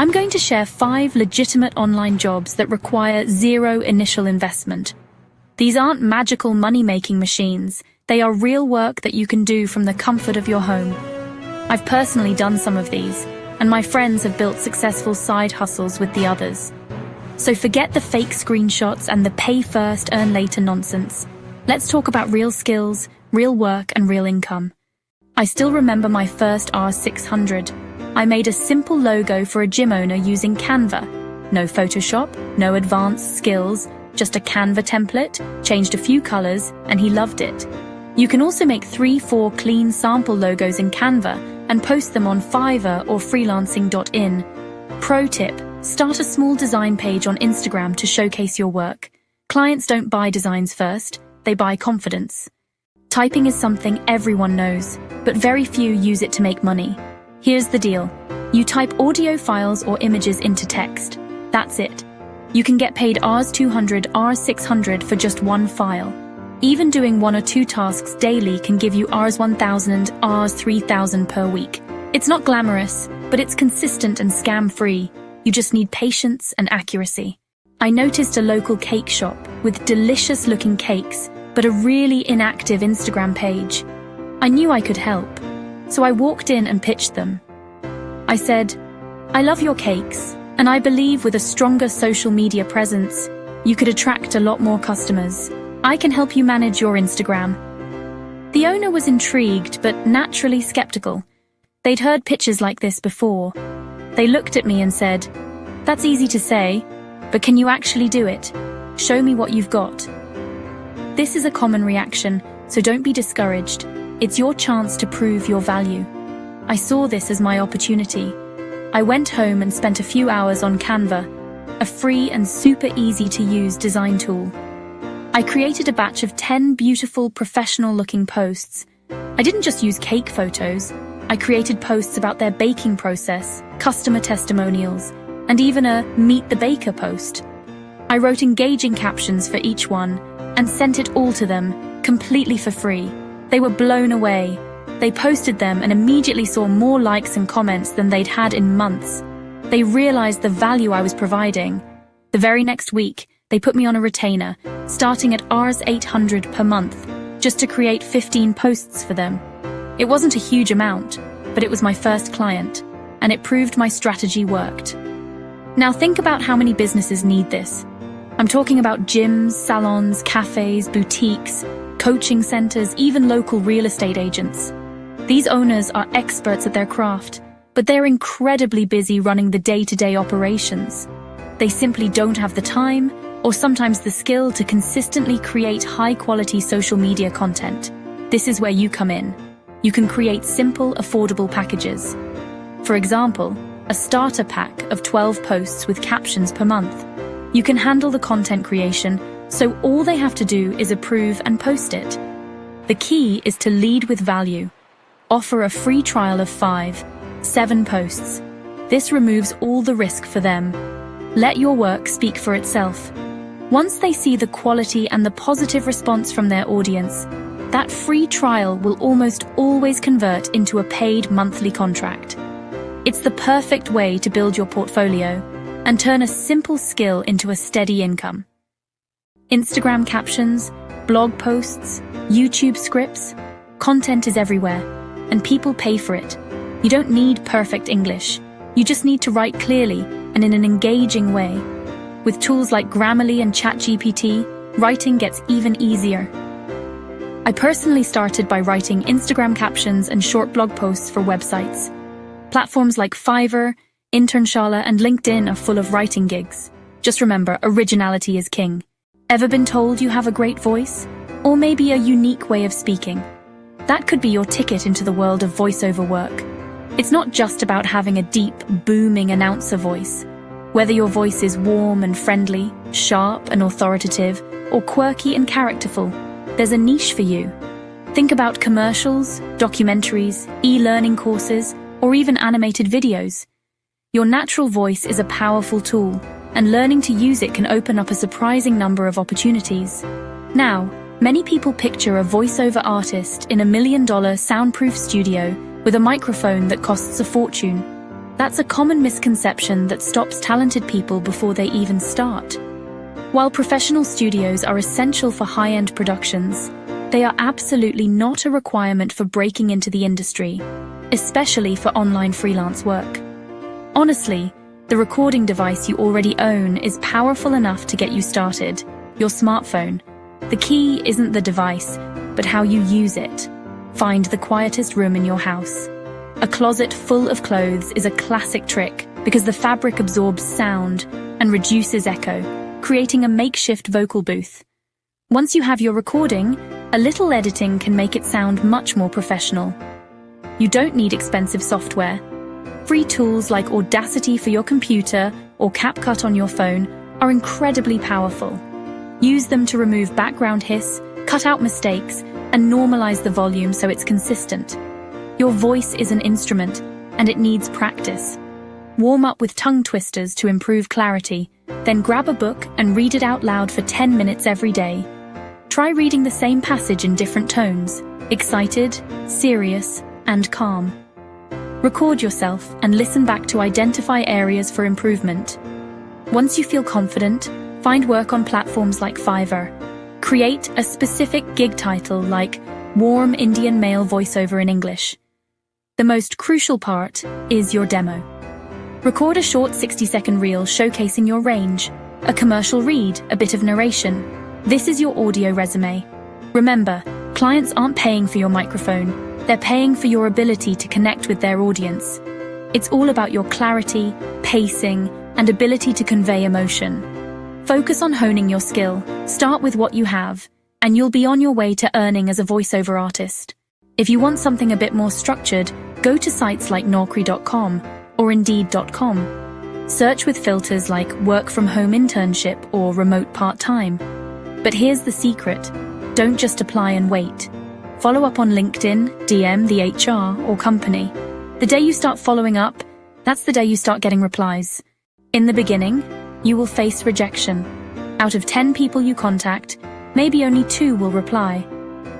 I'm going to share 5 legitimate online jobs that require zero initial investment. These aren't magical money-making machines. They are real work that you can do from the comfort of your home. I've personally done some of these, and my friends have built successful side hustles with the others. So forget the fake screenshots and the pay first, earn later nonsense. Let's talk about real skills, real work, and real income. I still remember my first R600. I made a simple logo for a gym owner using Canva. No Photoshop, no advanced skills, just a Canva template, changed a few colors, and he loved it. You can also make 3-4 clean sample logos in Canva and post them on Fiverr or Freelancing.in. Pro tip, start a small design page on Instagram to showcase your work. Clients don't buy designs first, they buy confidence. Typing is something everyone knows, but very few use it to make money. Here's the deal. You type audio files or images into text. That's it. You can get paid Rs 200, Rs 600 for just one file. Even doing 1 or 2 tasks daily can give you Rs 1000, Rs 3000 per week. It's not glamorous, but it's consistent and scam-free. You just need patience and accuracy. I noticed a local cake shop with delicious-looking cakes, but a really inactive Instagram page. I knew I could help, so I walked in and pitched them. I said, "I love your cakes, and I believe with a stronger social media presence, you could attract a lot more customers. I can help you manage your Instagram." The owner was intrigued, but naturally skeptical. They'd heard pitches like this before. They looked at me and said, "That's easy to say, but can you actually do it? Show me what you've got." This is a common reaction, so don't be discouraged. It's your chance to prove your value. I saw this as my opportunity. I went home and spent a few hours on Canva, a free and super easy to use design tool. I created a batch of 10 beautiful, professional-looking posts. I didn't just use cake photos. I created posts about their baking process, customer testimonials, and even a Meet the Baker post. I wrote engaging captions for each one and sent it all to them, completely for free. They were blown away. They posted them and immediately saw more likes and comments than they'd had in months. They realized the value I was providing. The very next week, they put me on a retainer, starting at Rs 800 per month, just to create 15 posts for them. It wasn't a huge amount, but it was my first client, and it proved my strategy worked. Now think about how many businesses need this. I'm talking about gyms, salons, cafes, boutiques, coaching centers, even local real estate agents. These owners are experts at their craft, but they're incredibly busy running the day-to-day operations. They simply don't have the time, or sometimes the skill to consistently create high-quality social media content. This is where you come in. You can create simple, affordable packages. For example, a starter pack of 12 posts with captions per month. You can handle the content creation, so all they have to do is approve and post it. The key is to lead with value. Offer a free trial of 5, 7 posts. This removes all the risk for them. Let your work speak for itself. Once they see the quality and the positive response from their audience, that free trial will almost always convert into a paid monthly contract. It's the perfect way to build your portfolio and turn a simple skill into a steady income. Instagram captions, blog posts, YouTube scripts, content is everywhere, and people pay for it. You don't need perfect English. You just need to write clearly and in an engaging way. With tools like Grammarly and ChatGPT, writing gets even easier. I personally started by writing Instagram captions and short blog posts for websites. Platforms like Fiverr, Internshala, and LinkedIn are full of writing gigs. Just remember, originality is king. Ever been told you have a great voice? Or maybe a unique way of speaking? That could be your ticket into the world of voiceover work. It's not just about having a deep, booming announcer voice. Whether your voice is warm and friendly, sharp and authoritative, or quirky and characterful, there's a niche for you. Think about commercials, documentaries, e-learning courses, or even animated videos. Your natural voice is a powerful tool, and learning to use it can open up a surprising number of opportunities. Now, many people picture a voiceover artist in $1 million soundproof studio with a microphone that costs a fortune. That's a common misconception that stops talented people before they even start. While professional studios are essential for high-end productions, they are absolutely not a requirement for breaking into the industry, especially for online freelance work. Honestly, the recording device you already own is powerful enough to get you started, your smartphone. The key isn't the device, but how you use it. Find the quietest room in your house. A closet full of clothes is a classic trick because the fabric absorbs sound and reduces echo, creating a makeshift vocal booth. Once you have your recording, a little editing can make it sound much more professional. You don't need expensive software. Free tools like Audacity for your computer or CapCut on your phone are incredibly powerful. Use them to remove background hiss, cut out mistakes, and normalize the volume so it's consistent. Your voice is an instrument, and it needs practice. Warm up with tongue twisters to improve clarity, then grab a book and read it out loud for 10 minutes every day. Try reading the same passage in different tones, excited, serious, and calm. Record yourself and listen back to identify areas for improvement. Once you feel confident, find work on platforms like Fiverr. Create a specific gig title like Warm Indian Male Voiceover in English. The most crucial part is your demo. Record a short 60-second reel showcasing your range, a commercial read, a bit of narration. This is your audio resume. Remember, clients aren't paying for your microphone, they're paying for your ability to connect with their audience. It's all about your clarity, pacing, and ability to convey emotion. Focus on honing your skill, start with what you have, and you'll be on your way to earning as a voiceover artist. If you want something a bit more structured, go to sites like Naukri.com or Indeed.com. Search with filters like work from home internship or remote part-time. But here's the secret. Don't just apply and wait. Follow up on LinkedIn, DM the HR or company. The day you start following up, that's the day you start getting replies. In the beginning, you will face rejection. Out of 10 people you contact, maybe only 2 will reply.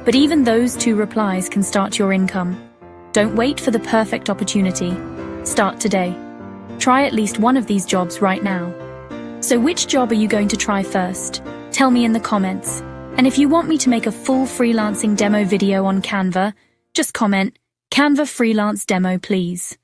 But even those 2 replies can start your income. Don't wait for the perfect opportunity. Start today. Try at least one of these jobs right now. So which job are you going to try first? Tell me in the comments. And if you want me to make a full freelancing demo video on Canva, just comment, Canva freelance demo please.